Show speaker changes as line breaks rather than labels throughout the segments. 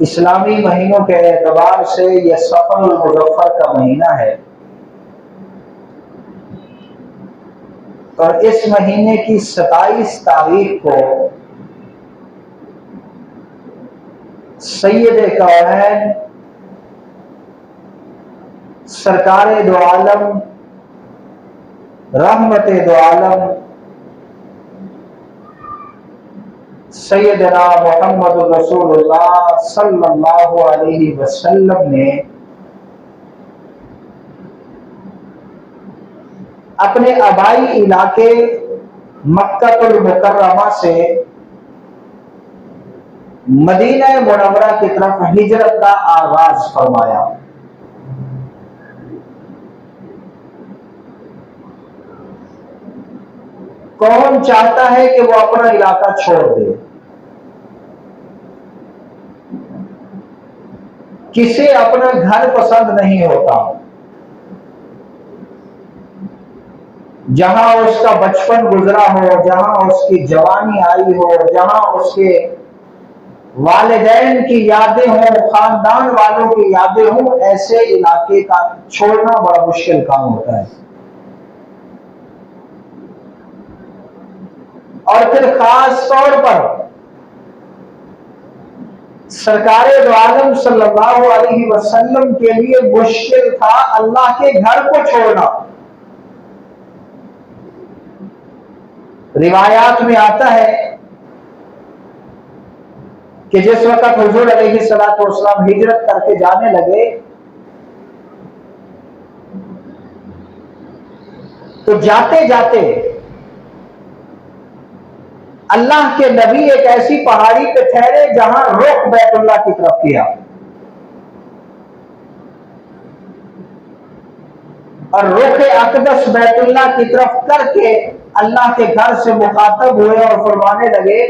اسلامی مہینوں کے اعتبار سے یہ سفر المظفر کا مہینہ ہے، اور اس مہینے کی 27 تاریخ کو سید کونین سرکار دو عالم رحمت دو عالم سیدنا محمد رسول اللہ صلی اللہ علیہ وسلم نے اپنے آبائی علاقے مکہ المکرمہ سے مدینہ منورہ کی طرف ہجرت کا آغاز فرمایا۔ کون چاہتا ہے کہ وہ اپنا علاقہ چھوڑ دے؟ کسے اپنا گھر پسند نہیں ہوتا؟ جہاں اس کا بچپن گزرا ہو، جہاں اس کی جوانی آئی ہو، جہاں اس کے والدین کی یادیں ہوں، خاندان والوں کی یادیں ہوں، ایسے علاقے کا چھوڑنا بڑا مشکل کام ہوتا ہے۔ اور پھر خاص طور پر سرکار دو عالم صلی اللہ علیہ وسلم کے لیے مشکل تھا اللہ کے گھر کو چھوڑنا۔ روایات میں آتا ہے کہ جس وقت حضور علیہ الصلوۃ والسلام ہجرت کر کے جانے لگے تو جاتے جاتے اللہ کے نبی ایک ایسی پہاڑی پہ ٹھہرے جہاں رخ بیت اللہ کی طرف کیا، اور رخ اقدس بیت اللہ کی طرف کر کے اللہ کے گھر سے مخاطب ہوئے اور فرمانے لگے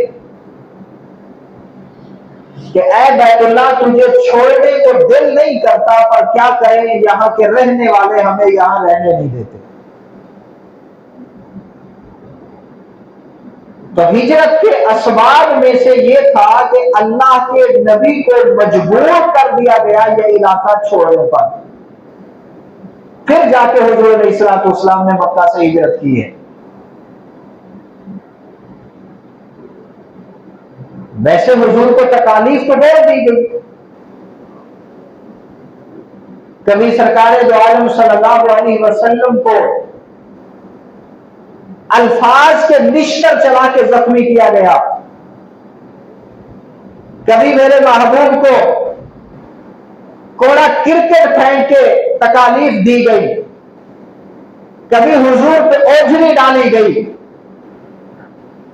کہ اے بیت اللہ، تجھے چھوڑنے کو دل نہیں کرتا، پر کیا کریں، یہاں کے رہنے والے ہمیں یہاں رہنے نہیں دیتے۔ تو ہجرت کے اسباب میں سے یہ تھا کہ اللہ کے نبی کو مجبور کر دیا گیا یہ علاقہ چھوڑنے پر، پھر جا کے حضور علیہ الصلوۃ والسلام نے مکہ سے ہجرت کی ہے۔ ویسے حضور کو تکالیف تو بہت دی گئی، کبھی سرکار دو عالم صلی اللہ علیہ وسلم کو الفاظ کے نشتر چلا کے زخمی کیا گیا، کبھی میرے محبوب کو کوڑا کرکٹ پھینک کے تکالیف دی گئی، کبھی حضور پہ اوجھلی ڈالی گئی،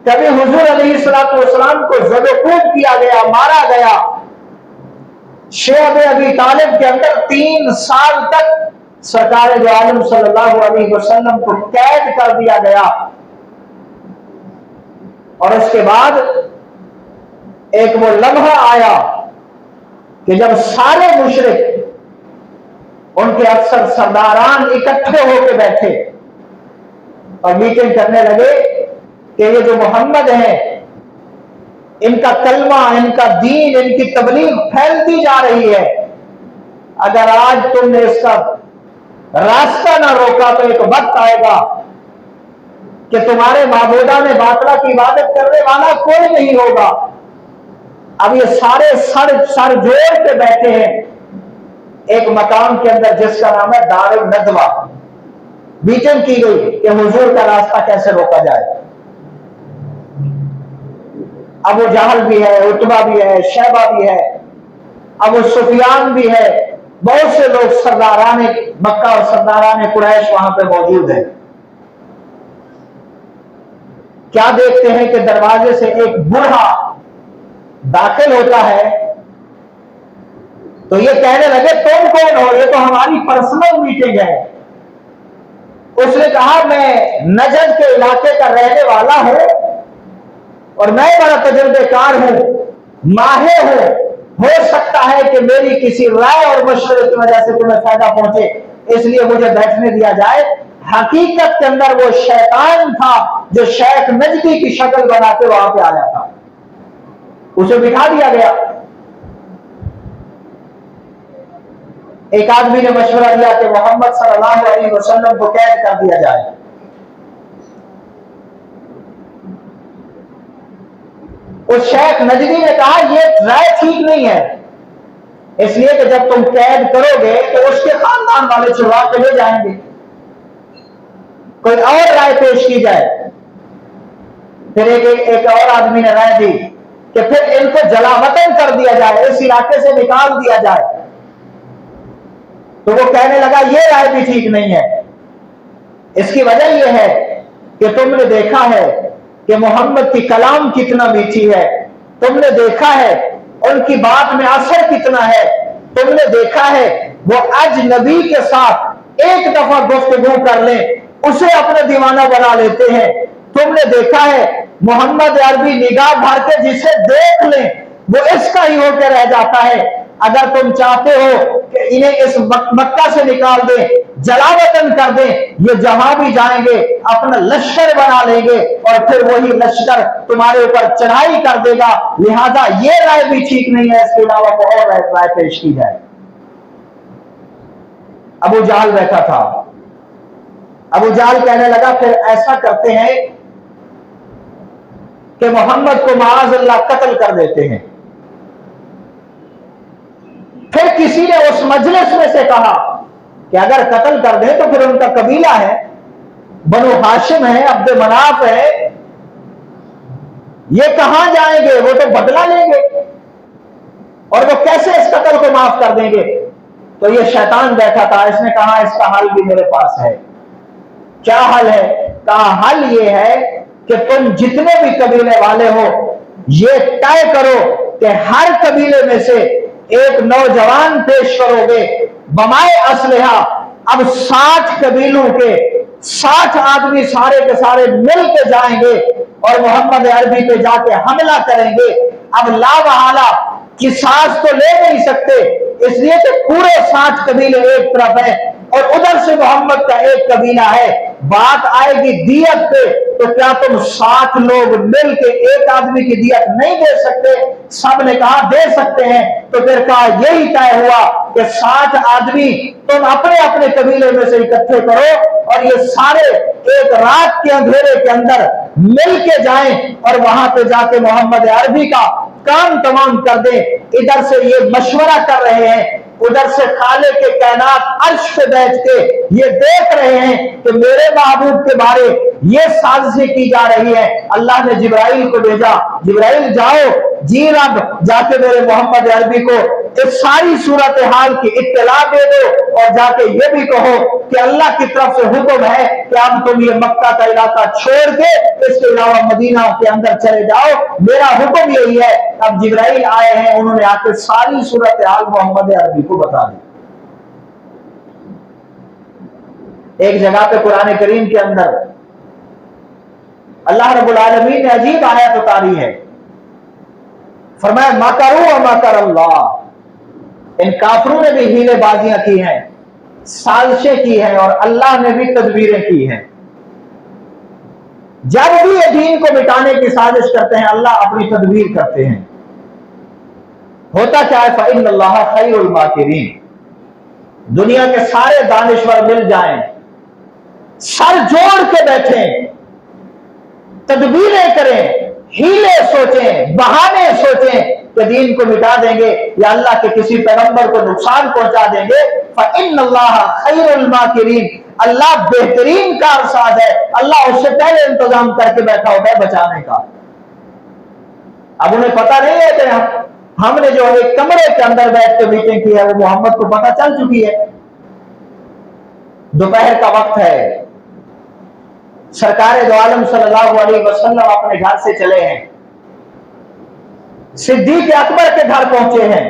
کبھی حضور علیہ الصلوۃ والسلام کو زد و کوب کیا گیا، مارا گیا۔ شعب ابی طالب کے اندر 3 سال تک سرکار دو عالم صلی اللہ علیہ وسلم کو قید کر دیا گیا، اور اس کے بعد ایک وہ لمحہ آیا کہ جب سارے مشرک، ان کے اکثر سرداران اکٹھے ہو کے بیٹھے اور میٹنگ کرنے لگے کہ یہ جو محمد ہیں، ان کا کلمہ، ان کا دین، ان کی تبلیغ پھیلتی جا رہی ہے، اگر آج تم نے اس کا راستہ نہ روکا تو ایک وقت آئے گا کہ تمہارے معبودان باطلہ کی عبادت کرنے والا کوئی نہیں ہوگا۔ اب یہ سارے سر جوڑ کے بیٹھے ہیں ایک مقام کے اندر جس کا نام ہے دار الندوہ۔ میٹنگ کی گئی کہ حضور کا راستہ کیسے روکا جائے۔ ابو جہل بھی ہے، عتبہ بھی ہے، شیبہ بھی ہے، ابو سفیان بھی ہے، بہت سے لوگ سرداران مکہ اور سرداران قریش وہاں پہ موجود ہیں۔ کیا دیکھتے ہیں کہ دروازے سے ایک بوڑھا داخل ہوتا ہے تو یہ کہنے لگے تم کون ہو؟ یہ تو ہماری پرسنل میٹنگ ہے۔ اس نے کہا میں نجد کے علاقے کا رہنے والا ہوں اور میں بڑا تجربے کار ہوں، ماہر ہوں، ہو سکتا ہے کہ میری کسی رائے اور مشورے کی وجہ سے تمہیں فائدہ پہنچے، اس لیے مجھے بیٹھنے دیا جائے۔ حقیقت کے اندر وہ شیطان تھا جو شیخ نجدی کی شکل بنا کے وہاں پہ آیا تھا، اسے بٹھا دیا گیا۔ ایک آدمی نے مشورہ دیا کہ محمد صلی اللہ علیہ وسلم کو قید کر دیا جائے. اس شیخ نجدی نے کہا یہ رائے ٹھیک نہیں ہے، اس لیے کہ جب تم قید کرو گے تو اس کے خاندان والے چھڑوا کے لے جائیں گے، کوئی اور رائے پیش کی جائے. پھر ایک اور آدمی نے رائے دی کہ پھر ان کو جلا وطن کر دیا جائے، اس علاقے سے نکال دیا جائے. تو وہ کہنے لگا یہ رائے بھی ٹھیک نہیں ہے. اس کی وجہ یہ ہے کہ تم نے دیکھا ہے کہ محمد کی کلام کتنا میٹھی ہے، تم نے دیکھا ہے ان کی بات میں اثر کتنا ہے، تم نے دیکھا ہے وہ اجنبی کے ساتھ ایک دفعہ گفتگو کر لیں اسے اپنا دیوانہ بنا لیتے ہیں. تم نے دیکھا ہے محمد عربی نگاہ بھر کے جسے دیکھ لیں وہ اس کا ہی ہو کے رہ جاتا ہے. اگر تم چاہتے ہو کہ انہیں اس مکہ سے نکال دیں، جلا وطن کر دیں، یہ جہاں بھی جائیں گے اپنا لشکر بنا لیں گے اور پھر وہی لشکر تمہارے اوپر چڑھائی کر دے گا. لہذا یہ رائے بھی ٹھیک نہیں ہے، اس کے علاوہ کوئی اور رائے پیش کی جائے. ابو جہل بیٹھا تھا. ابو جہل کہنے لگا پھر ایسا کرتے ہیں کہ محمد کو معاذ اللہ قتل کر دیتے ہیں. پھر کسی نے اس مجلس میں سے کہا کہ اگر قتل کر دیں تو پھر ان کا قبیلہ ہے، بنو ہاشم ہے، عبد مناف ہے، یہ کہاں جائیں گے؟ وہ تو بدلہ لیں گے اور وہ کیسے اس قتل کو معاف کر دیں گے؟ تو یہ شیطان بیٹھا تھا، اس نے کہا اس کا حل بھی میرے پاس ہے. کیا حل ہے؟ کہا حل یہ ہے کہ تم جتنے بھی قبیلے والے ہو یہ طے کرو کہ ہر قبیلے میں سے ایک نوجوان پیش کرو گے بمائے اسلحہ. اب 60 قبیلوں کے 60 آدمی سارے کے سارے مل کے جائیں گے اور محمد عربی پہ جا کے حملہ کریں گے. اب لا محالہ قصاص تو لے نہیں سکتے اس لیے کہ پورے 60 قبیلے ایک طرف ہیں اور ادھر سے محمد کا ایک قبیلہ ہے. بات آئے گی دیت پہ تو کیا تم 60 لوگ مل کے ایک آدمی کی دیت نہیں دے سکتے؟ سب نے کہا دے سکتے ہیں. تو پھر کہا یہی طے ہوا کہ 60 آدمی تم اپنے اپنے قبیلے میں سے اکٹھے کرو اور یہ سارے ایک رات کے اندھیرے کے اندر مل کے جائیں اور وہاں پہ جا کے محمد عربی کا کام تمام کر دیں. ادھر سے یہ مشورہ کر رہے ہیں، ادھر سے خالق کے کائنات عرش پہ بیٹھ کے یہ دیکھ رہے ہیں کہ میرے محبوب کے بارے یہ سازشیں کی جا رہی ہے. اللہ نے جبرائیل کو بھیجا، جبرائیل جاؤ جی رب جا کے میرے محمد عربی کو اس ساری صورتحال کی اطلاع دے دو اور جا کے یہ بھی کہو کہ اللہ کی طرف سے حکم ہے کہ اب تم یہ مکہ کا علاقہ چھوڑ کے اس کے علاوہ مدینہ کے اندر چلے جاؤ، میرا حکم یہی ہے. اب جبرائیل آئے ہیں، انہوں نے آ کے ساری صورتحال محمد عربی کو بتا دی. ایک جگہ پہ قرآن کریم کے اندر اللہ رب العالمین نے عجیب آیت اتاری ہے. فرمایا مکروا مکر اللہ، ان کافروں نے بھی ہیلے بازیاں کی ہیں، سازشیں کی ہیں اور اللہ نے بھی تدبیریں کی ہیں. جب بھی یہ دین کو مٹانے کی سازش کرتے ہیں اللہ اپنی تدبیر کرتے ہیں. ہوتا کیا ہے؟ فإن اللہ خیر الماکرین. دنیا کے سارے دانشور مل جائیں، سر جوڑ کے بیٹھیں، تدبیریں کریں، ہیلے سوچیں، بہانے سوچیں کہ دین کو مٹا دیں گے یا اللہ کے کسی پیغمبر کو نقصان پہنچا دیں گے. فإن اللہ خیر الماکرین، اللہ بہترین کارساز ہے، اللہ اس سے پہلے انتظام کر کے بیٹھا ہوتا ہے بچانے کا. اب انہیں پتہ نہیں ہے کہ ہم نے جو ایک کمرے کے اندر بیٹھ کے میٹنگ کی ہے وہ محمد کو پتہ چل چکی ہے. دوپہر کا وقت ہے، سرکار دو عالم صلی اللہ علیہ وسلم اپنے گھر سے چلے ہیں، صدیق اکبر کے گھر پہنچے ہیں.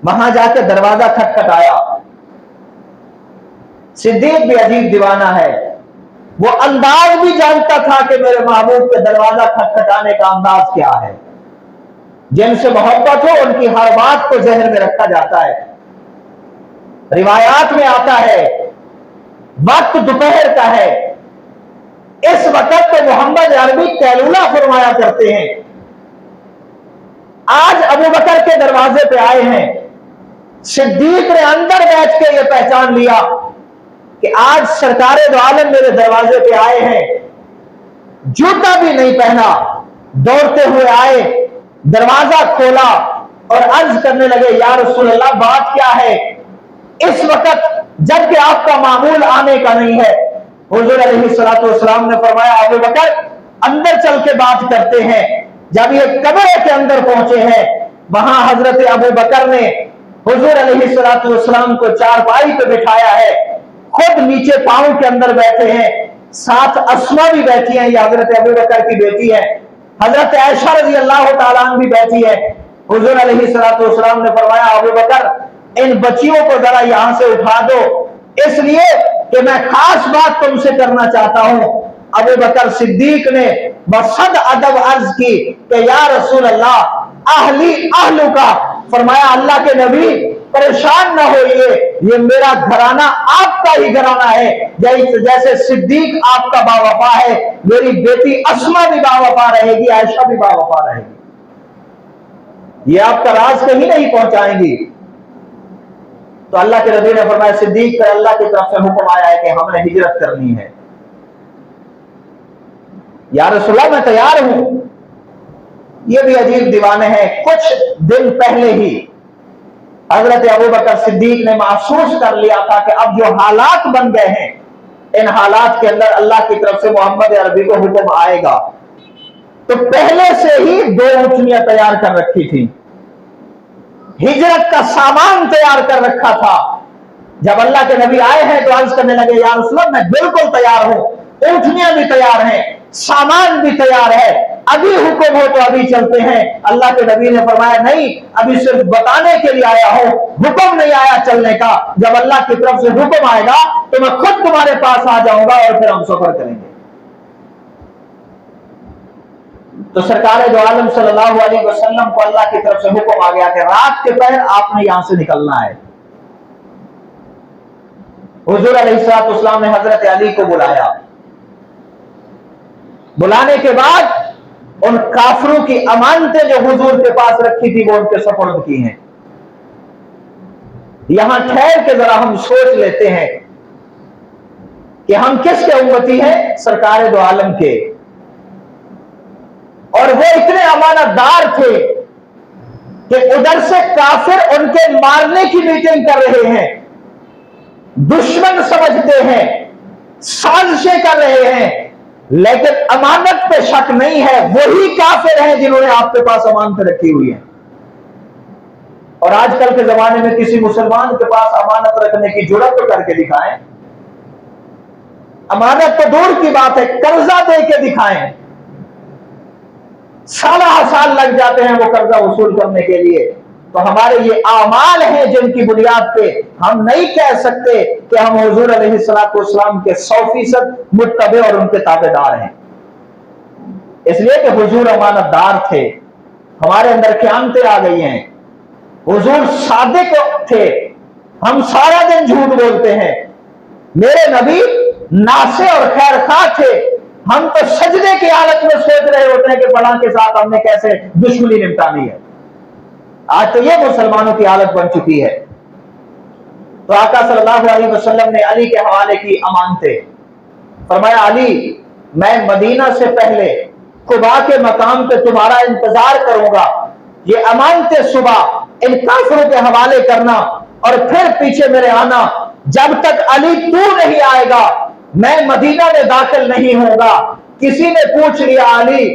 وہاں جا کے دروازہ کھٹکھٹایا. صدیق بھی عجیب دیوانہ ہے، وہ انداز بھی جانتا تھا کہ میرے محبوب کے دروازہ کھٹکھٹانے کا انداز کیا ہے. جن سے محبت ہو ان کی ہر بات کو ذہن میں رکھا جاتا ہے. روایات میں آتا ہے وقت دوپہر کا ہے، اس وقت تو محمد عربی قیلولہ فرمایا کرتے ہیں. آج ابو بکر کے دروازے پہ آئے ہیں، सिद्दीक ने अंदर बैठ के ये पहचान लिया कि आज सरकारे दो आलम मेरे दरवाजे पे आए हैं, जूता भी नहीं पहना, दौड़ते हुए आए, दरवाजा खोला और अर्ज करने लगे, या रसूल अल्लाह बात क्या है? इस वक्त जबकि आपका मामूल आने का नहीं है। हुजूर अलैहिस्सलातु वस्सलाम ने फरमाया, अबू बकर अंदर चल के बात करते हैं। जब ये कमरे के अंदर पहुंचे हैं, वहां हजरत अबू बकर ने हुजूर अलैहिस्सलातु वस्सलाम को चारपाई पे बिठाया है, खुद नीचे पांव के अंदर बैठे हैं, साथ अस्मा भी बैठी हैं, ये हजरत अबू बकर की बेटी है, हजरत आयशा रज़ी अल्लाह तआला अन्हा भी बैठी है। हुजूर अलैहिस्सलातु वस्सलाम ने फरमाया, अबू बकर इन बच्चियों को जरा यहां से उठा दो, इसलिए कि मैं खास बात तुमसे करना चाहता हूं। अबू बकर सिद्दीक ने बसद अदब अर्ज की कि या रसूल अल्लाह, अहली अहलु का। फरमाया, अल्लाह के नबी परेशान ना होइए, ये मेरा घराना आपका ही घराना है, जैसे सिद्दीक आपका बावफा है, मेरी बेटी अस्मा भी बावफा रहेगी, आयशा भी बावफा रहेगी, ये आपका राज कहीं नहीं पहुंचाएंगी। तो अल्लाह के नबी ने फरमाया, सिद्दीक पर अल्लाह की तरफ से हुक्म आया है कि हमने हिजरत करनी है। या रसूलल्लाह मैं तैयार हूं। ये भी अजीब दीवाने हैं। कुछ दिन पहले ही हजरत अबू बकर सिद्दीक ने महसूस कर लिया था कि अब जो हालात बन गए हैं, इन हालात के अंदर अल्लाह की तरफ से मोहम्मद अरबी को हुक्म आएगा। तो पहले से ही 2 ऊँटनियां तैयार कर रखी थी, हिजरत का सामान तैयार कर रखा था। जब अल्लाह के नबी आए हैं तो अर्ज करने लगे, या रसूलल्लाह मैं बिल्कुल तैयार हूं, ऊँटनियां भी तैयार हैं, सामान भी तैयार है, अभी हुक्म हो तो अभी चलते हैं। अल्लाह के नबी ने फरमाया, नहीं, अभी सिर्फ बताने के लिए आया हूं, हुक्म नहीं आया चलने का। जब अल्लाह की तरफ से हुक्म आएगा तो मैं खुद तुम्हारे पास आ जाऊंगा और फिर हम सफर करेंगे। तो सरकार दो आलम सल्लल्लाहु अलैहि वसल्लम को अल्लाह की तरफ से हुक्म आ गया कि रात के पहर आपने यहां से निकलना है। हुजूर अलैहिस्सलातु वस्सलाम ने हजरत अली को बुलाया। बुलाने के बाद उन काफिरों की अमानतें जो हुजूर के पास रखी थी वो उनके सुपुर्द की हैं। यहां ठहर के जरा हम सोच लेते हैं कि हम किसके उम्मती हैं? सरकार दो आलम के। और वो इतने अमानतदार थे कि उधर से काफिर उनके मारने की मीटिंग कर रहे हैं, दुश्मन समझते हैं, साजिशें कर रहे हैं, लेकिन अमानत पे शक नहीं है, वही काफिर हैं जिन्होंने आपके पास अमानत रखी हुई है। और आजकल के जमाने में किसी मुसलमान के पास अमानत रखने की जुर्रत तो करके दिखाएं। अमानत तो दूर की बात है, कर्जा दे के दिखाएं। साल लग जाते हैं वो कर्जा वसूल करने के लिए। तो हमारे ये आमाल हैं जिनकी बुनियाद पे हम नहीं कह सकते कि हम हुजूर अलैहिस्सलातु वस्सलाम के 100% मुत्तबे और उनके ताबेदार हैं, इसलिए कि हुजूर अमानतदार थे। हमारे अंदर क़यामतें आ गई हैं। हुजूर सादिक थे, हम सारा दिन झूठ बोलते हैं। मेरे नबी नासे और खैरखा थे, हम तो सजदे की हालत में सोच रहे होते हैं कि फलां के साथ हमने कैसे दुश्मनी निपटानी है। आज तो ये मुसलमानों की हालत बन चुकी है। तो आका सल्लल्लाहु अलैहि वसल्लम ने अली के हवाले की अमानतें। फरमाया, अली मैं मदीना से पहले कुबा के मकाम पे तुम्हारा इंतजार करूंगा, ये अमानतें सुबह इन काफिरों के हवाले करना और फिर पीछे मेरे आना। जब तक अली तू नहीं आएगा मैं मदीना में दाखिल नहीं होगा। किसी ने पूछ लिया, अली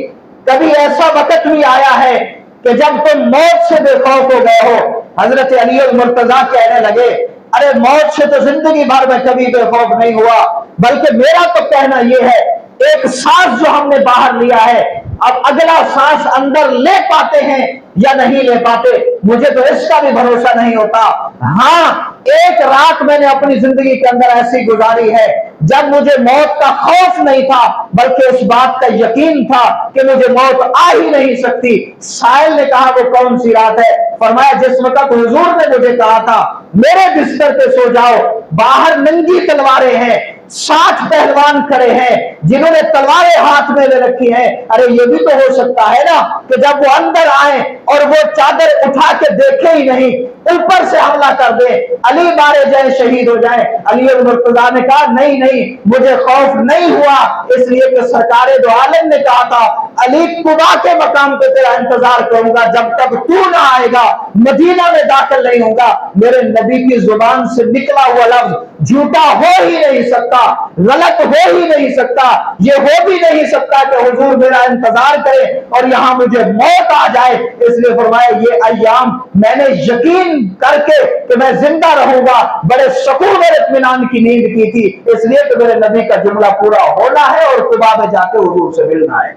कभी ऐसा वक्त भी आया है कि जब तुम मौत से बेखौफ हो गए हो? हजरत अली मुर्तजा कहने लगे, अरे मौत से तो जिंदगी भर में कभी बेखौफ नहीं हुआ, बल्कि मेरा तो कहना यह है, एक सांस जो हमने बाहर लिया है, अब अगला सांस अंदर ले पाते हैं या नहीं ले पाते, मुझे तो इसका भी भरोसा नहीं होता। हाँ, एक रात मैंने अपनी जिंदगी के अंदर ऐसी गुजारी है जब मुझे मौत का खौफ नहीं था, बल्कि इस बात का यकीन था कि मुझे मौत आ ही नहीं सकती। साहिल ने कहा, वो कौन सी रात है? फरमाया, जिस वक्त हुजूर ने मुझे कहा था मेरे बिस्तर पे सो जाओ, बाहर नंगी तलवारें हैं, 60 पहलवान खड़े हैं जिन्होंने तलवारें हाथ में ले रखी हैं। अरे ये भी तो हो सकता है ना कि जब वो अंदर आए और वो चादर उठा के देखे ही नहीं, ऊपर से हमला कर दे, अली मारे जाए, शहीद हो जाए। अली मुर्तजा ने कहा नहीं नहीं, मुझे खौफ नहीं हुआ, इसलिए कि सरकार दो आलम ने कहा था अली कुबा के मकाम पे तेरा इंतजार करूंगा, जब तक तू ना आएगा मदीना में दाखिल नहीं होगा। मेरे नबी की जुबान से निकला हुआ लफ्ज झूठा हो ही नहीं सकता, गलत हो ही नहीं सकता, ये हो भी नहीं सकता कि हुजूर मेरा इंतजार करे और यहां मुझे मौत आ जाए। इसलिए फरमाया ये अय्याम मैंने यकीन करके कि मैं जिंदा रहूंगा बड़े सुकून और इत्मीनान की नींद की थी, इसलिए कि मेरे नबी का जुमला पूरा होना है और कुबा में जाके हुजूर से मिलना है।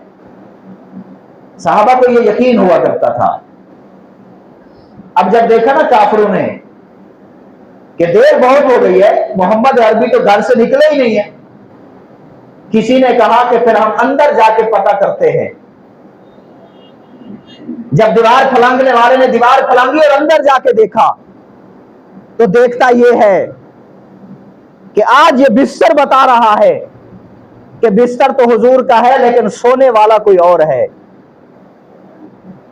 सहाबा को ये यकीन हुआ करता था। अब जब देखा ना काफिरों ने कि देर बहुत हो गई है, मोहम्मद अरबी तो घर से निकले ही नहीं है, किसी ने कहा कि फिर हम अंदर जाके पता करते हैं। जब दीवार फलांगने वाले ने दीवार फलांगी और अंदर जाके देखा तो देखता यह है कि आज ये बिस्तर बता रहा है कि बिस्तर तो हुजूर का है लेकिन सोने वाला कोई और है।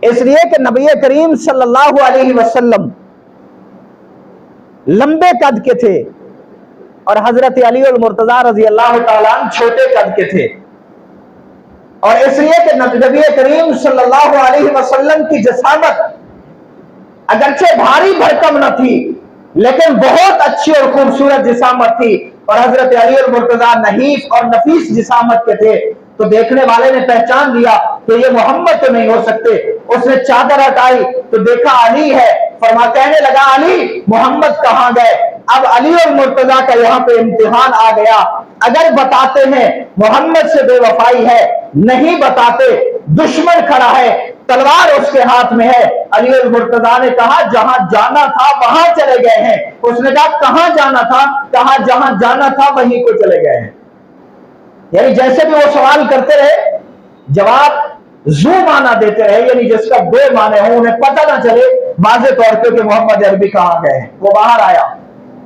इसलिए कि नबी करीम सल्लल्लाहु अलैहि वसल्लम लंबे कद के थे और हजरत अली मुर्तजा रजी अल्लाह तआला अन्हु छोटे कद के थे, और इसलिए कि नबी करीम सल्लल्लाहु अलैहि वसल्लम की जिसामत अगरचे भारी भरकम न थी लेकिन बहुत अच्छी और खूबसूरत जिसामत थी, और हजरत अली मुर्तजा नहीफ और नफीस जिसामत के थे। तो देखने वाले ने पहचान लिया कि ये मोहम्मद तो नहीं हो सकते। उसने चादर हटाई तो देखा अली है, फरमा कहने लगा अली मोहम्मद कहां गए। अब अली और मुर्तजा का यहाँ पे इम्तिहान आ गया। अगर बताते हैं मोहम्मद से बेवफाई है, नहीं बताते दुश्मन खड़ा है, तलवार उसके हाथ में है। अली और मुर्तजा ने कहा जहां जाना था वहां चले गए हैं। उसने कहा कहां जाना था, कहा जहां जाना था वहीं को चले गए हैं। यानी जैसे भी वो सवाल करते रहे जवाब जू माना देते रहे, यानी जिसका दो माने हों, उन्हें पता ना चले वाज़े तौर पे कि मोहम्मद अरबी कहां गए हैं। वो बाहर आया,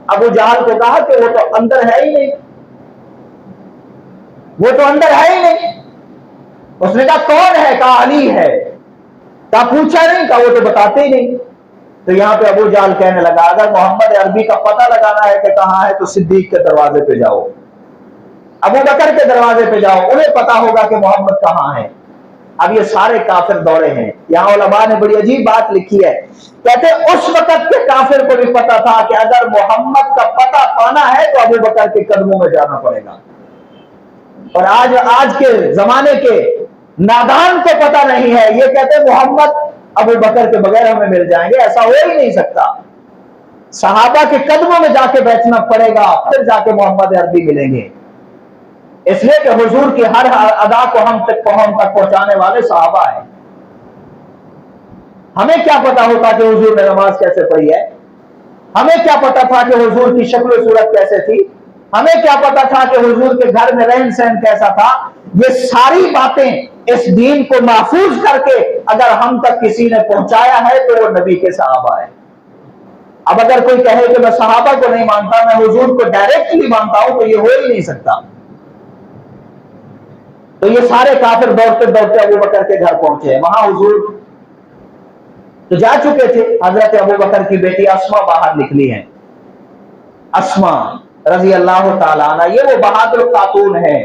अबू जहल को कहा कि वो तो अंदर है ही नहीं, वो तो अंदर है ही नहीं। उसने कहा कौन है, कहा अली है, कहा पूछा नहीं, कहा वो तो बताते ही नहीं। तो यहां पे अबू जहल कहने लगा अगर मोहम्मद अरबी का पता लगाना है कि कहां है तो सिद्दीक के दरवाजे पे जाओ, अबू बकर के दरवाजे पे जाओ, उन्हें पता होगा कि मोहम्मद कहां है। अब ये सारे काफिर दौड़े हैं। यहां उलमा ने बड़ी अजीब बात लिखी है, कहते उस वक्त के काफिर को भी पता था कि अगर मोहम्मद का पता पाना है तो अबू बकर के कदमों में जाना पड़ेगा, और आज के जमाने के नादान को पता नहीं है, ये कहते मोहम्मद अबू बकर के बगैर हमें मिल जाएंगे, ऐसा हो ही नहीं सकता। सहाबा के कदमों में जाके बैठना पड़ेगा, फिर जाके मोहम्मद अरबी मिलेंगे। इसलिए कि हुजूर की हर अदा को हम तक पहुंचाने वाले सहाबा हैं। हमें क्या पता होता कि हुजूर ने नमाज कैसे पढ़ी है, हमें क्या पता था कि हुजूर की शक्ल सूरत कैसे थी, हमें क्या पता था कि हुजूर के घर में रहन सहन कैसा था। ये सारी बातें इस दीन को महफूज करके अगर हम तक किसी ने पहुंचाया है तो वो नबी के सहाबा है। अब अगर कोई कहे कि मैं सहाबा को नहीं मानता, मैं हुजूर को डायरेक्टली मानता हूं, तो ये हो ही नहीं सकता। तो ये सारे काफिर दौड़ते दौड़ते अबू बकर के घर पहुंचे। वहां हुजूर तो जा चुके थे, हजरत अबू बकर की बेटी अस्मा बाहर निकली है। अस्मा रजी अल्लाह ताला अन्हा, ये वो बहादुर खातून है,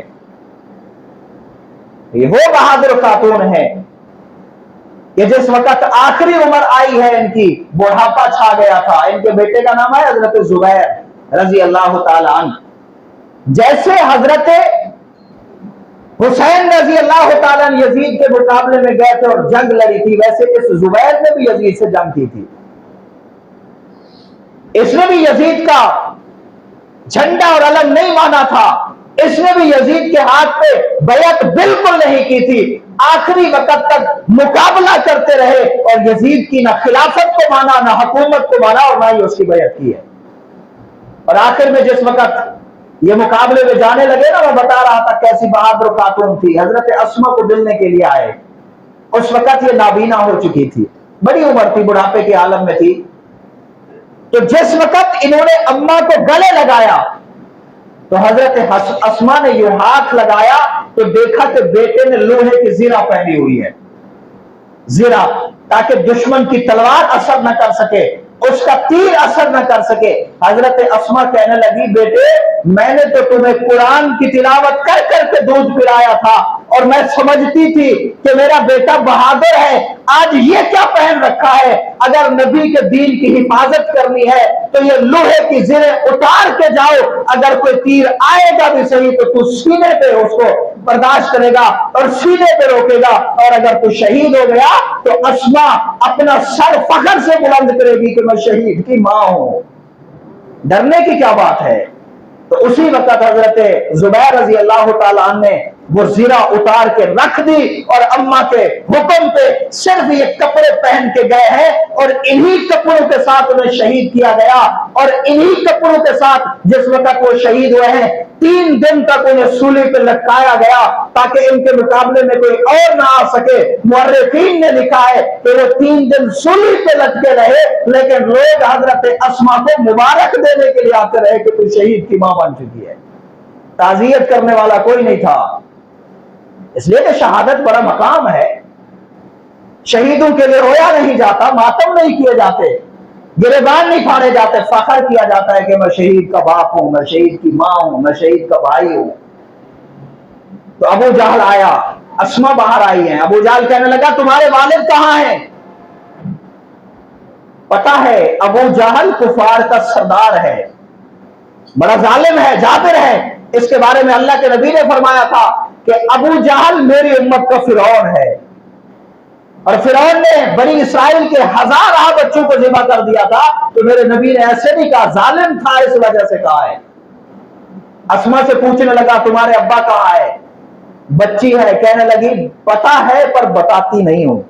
ये वो बहादुर खातून है कि जिस वक्त आखिरी उम्र आई है इनकी, बुढ़ापा छा गया था। इनके बेटे का नाम है हजरत जुबैर रजी अल्लाह ताला अन्हु। जैसे हजरत हुसैन रजी अल्लाह ताला अन्हु यजीद के मुकाबले में गए थे और जंग लड़ी थी, वैसे इस जुबैर ने भी यजीद से जंग की थी। इसने भी यजीद का झंडा और अलग नहीं माना था, इसने भी यजीद के हाथ पे बैत बिल्कुल नहीं की थी। आखिरी वक्त तक मुकाबला करते रहे और यजीद की ना खिलाफत को माना, ना हुकूमत को माना, और ना ही उसकी बैत की है। और आखिर में जिस वक्त ये मुकाबले में जाने लगे ना, मैं बता रहा था कैसी बहादुर खातून थी। हजरत अस्मा को मिलने के लिए आए, उस वक्त ये नाबीना हो चुकी थी, बड़ी उम्र थी, बुढ़ापे के आलम में थी। तो जिस वक्त इन्होंने अम्मा को गले लगाया तो हजरत अस्मा ने यूं हाथ लगाया तो देखा कि बेटे ने लोहे की जीरा पहनी हुई है, जीरा, ताकि दुश्मन की तलवार असर न कर सके, उसका तीर असर न कर सके। हजरत अस्मा कहने लगी, बेटे मैंने तो तुम्हें कुरान की तिलावत कर करके दूध पिलाया था और मैं समझती थी कि मेरा बेटा बहादुर है, आज ये क्या पहन रखा है? अगर नबी के दीन की हिफाजत करनी है तो ये लोहे की जिरे उतार के जाओ, अगर कोई तीर आएगा भी सही तो तू सीने पे उसको बर्दाश्त करेगा और सीने पे रोकेगा, और अगर तू शहीद हो गया तो अस्मा अपना सर फख्र से बुलंद करेगी कि मैं शहीद की मां हूं। डरने की क्या बात है? तो उसी वक्त हजरत जुबैर रजी अल्लाह तआला अन्हु ने वो जीरा उतार के रख दी और अम्मा के हुक्म पे सिर्फ ये कपड़े पहन के गए हैं, और इन्हीं कपड़ों के साथ उन्हें शहीद किया गया। और इन्हीं कपड़ों के साथ जिस वक्त वो शहीद हुए हैं 3 दिन तक उन्हें सूली पे लटकाया गया ताकि इनके मुकाबले में कोई और ना आ सके। मुअर्रिखीन ने लिखा है कि वो 3 दिन सूली पे लटके रहे, लेकिन लोग हजरत अस्मा को मुबारक देने के लिए आते रहे कि तू शहीद की मां बन चुकी है। ताज़ियत करने वाला कोई नहीं था, इसलिए कि शहादत बड़ा मकाम है। शहीदों के लिए रोया नहीं जाता, मातम नहीं किए जाते, गिरेबान नहीं फाड़े जाते, फख्र किया जाता है कि मैं शहीद का बाप हूं, मैं शहीद की मां हूं, मैं शहीद का भाई हूं। तो अबू जहल आया, अस्मा बाहर आई है। अबू जहल कहने लगा, तुम्हारे वालिद कहां हैं? पता है अबू जहल कुफार का सरदार है, बड़ा जालिम है, जाबिर है। इसके बारे में अल्लाह के नबी ने फरमाया था कि अबू जहल मेरी उम्मत का फिरौन है, और फिरौन ने बनी इसराइल के 1000 बच्चों को ज़िबा कर दिया था। तो मेरे नबी ने ऐसे नहीं कहा, जालिम था इस वजह से कहा है। अस्मा से पूछने लगा, तुम्हारे अब्बा कहाँ है? बच्ची है, कहने लगी पता है पर बताती नहीं हूं।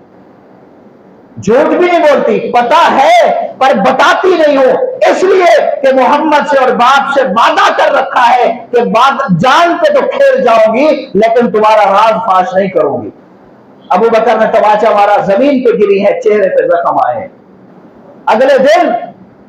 झूठ भी नहीं बोलती, पता है पर बताती नहीं हूं, इसलिए कि मोहम्मद से और बाप से वादा कर रखा है कि बात जान पे तो खेल जाऊंगी लेकिन तुम्हारा राज फाश नहीं करूंगी। अबू बकर ने तमाचा मारा, जमीन पे गिरी है, चेहरे पे जख्म आए। अगले दिन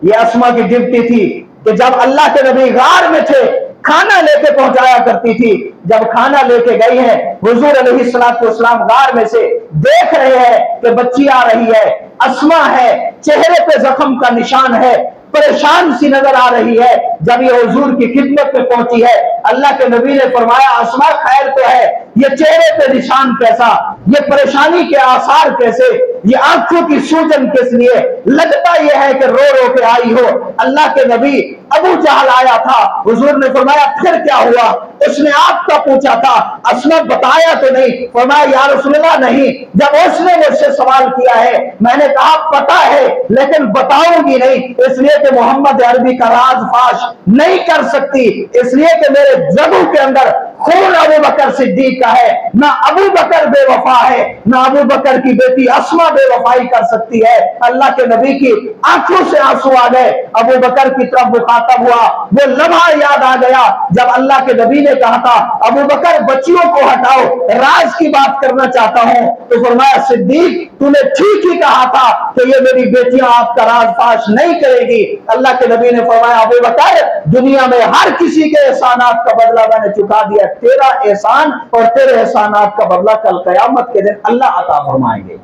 ये अस्मा की ड्यूटी थी कि जब अल्लाह के नबी गार में थे खाना लेके पहुंचाया करती थी। जब खाना लेके गई है, हुजूर अलैहिस्सलातु वस्सलाम गार में से देख रहे हैं कि बच्ची आ रही है, अस्मा है, चेहरे पे जख्म का निशान है, परेशान सी नजर आ रही है। जब ये हुजूर की खिदमत में पहुंची है, अल्लाह के नबी ने फरमाया, अस्मा खैर तो है, ये चेहरे पे निशान कैसा, ये परेशानी के आसार कैसे, ये आंखों की सूजन किस लिए? लगता यह है कि रो रो के आई हो। अल्लाह के नबी अबू जहल आया था, हुजूर ने फरमाया फिर क्या हुआ? उसने आपका पूछा था, अस्मा बताया तो नहीं? फरमाया या रसूलल्लाह नहीं। जब उसने मुझसे सवाल किया है मैंने कहा पता है लेकिन बताऊंगी नहीं, इसलिए कि मोहम्मद अरबी का राज फाश नहीं कर सकती, इसलिए कि मेरे जबू के अंदर खून अबू बकर सिद्दीक का है। ना अबू बकर बेवफा है, ना अबू बकर की बेटी अस्मा बेवफाई कर सकती है। अल्लाह के नबी की आंखों से आंसू आ गए, अबू बकर की तरफ मुखातब हुआ। वो लम्हा याद आ गया जब अल्लाह के नबी ने कहा था, अबू बकर बच्चियों को हटाओ, राज की बात करना चाहता हूं। तो फरमाया, सिद्दीक तूने ठीक ही कहा था कि ये मेरी बेटियां आपका राज फाश नहीं करेगी। अल्लाह के नबी ने फरमाया, अबू बकर दुनिया में हर किसी के एहसानात का बदला मैंने चुका दिया, तेरा एहसान और तेरे एहसानात का बदला कल कयामत के दिन अल्लाह अता फरमाएंगे।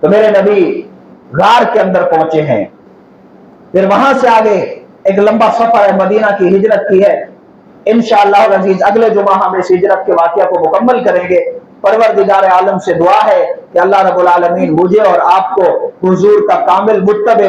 तो मेरे नबी गार के अंदर पहुंचे हैं, फिर वहां से आगे एक लंबा सफर है, मदीना की हिजरत की है। इंशाअल्लाह अज़ीज अगले जुमा हम इस हिजरत के वाक़या को मुकम्मल करेंगे। परवरदिगार आलम से दुआ है कि अल्लाह रब्बुल आलमीन मुझे और आपको हुजूर का कामिल मुत्तबे